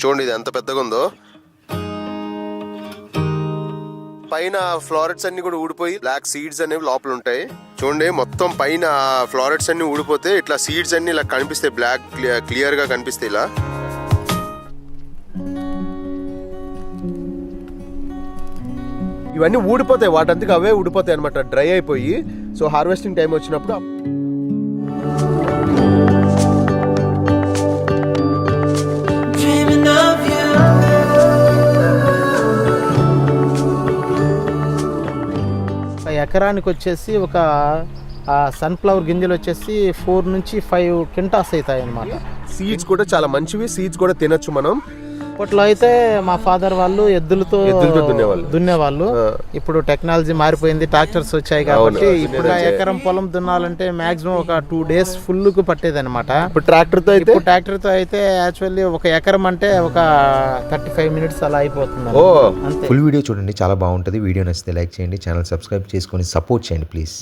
చూడండి ఇది ఎంత పెద్దగా ఉందో. పైన ఫ్లారెట్స్ అన్ని కూడా ఊడిపోయి బ్లాక్ సీడ్స్ అనేవి లోపల ఉంటాయి. చూడండి మొత్తం పైన ఫ్లారెట్స్ అన్ని ఊడిపోతే ఇట్లా సీడ్స్ అన్ని ఇలా కనిపిస్తాయి, బ్లాక్ క్లియర్ గా కనిపిస్తాయి ఇలా. ఇవన్నీ ఊడిపోతాయి, వాటంతకు అవే ఊడిపోతాయి అనమాట, డ్రై అయిపోయి. సో హార్వెస్టింగ్ టైం వచ్చినప్పుడు ఎకరానికి వచ్చేసి ఒక సన్ఫ్లవర్ గింజలు వచ్చేసి 4 నుంచి 5 క్వింటాల్స్ అవుతాయి అన్నమాట. సీడ్స్ కూడా చాలా మంచివి, సీడ్స్ కూడా తినొచ్చు మనం. అప్పట్లో అయితే మా ఫాదర్ వాళ్ళు ఎద్దులతో దున్నేవాళ్ళు. ఇప్పుడు టెక్నాలజీ మారిపోయింది, ట్రాక్టర్స్ వచ్చాయి కాబట్టి ఇప్పుడు ఎకరం పొలం దున్నాలంటే మాక్సిమం ఒక 2 days ఫుల్ కు పట్టేది అనమాట. ఇప్పుడు ట్రాక్టర్ తో అయితే యాక్చువల్లీ ఒక ఎకరం అంటే ఒక 35 minutes అలా అయిపోతుంది. ఫుల్ వీడియో చూడండి, చాలా బాగుంటుంది. వీడియో నచ్చితే లైక్ చేయండి, ఛానల్ సబ్స్క్రైబ్ చేసుకొని సపోర్ట్ చేయండి ప్లీజ్.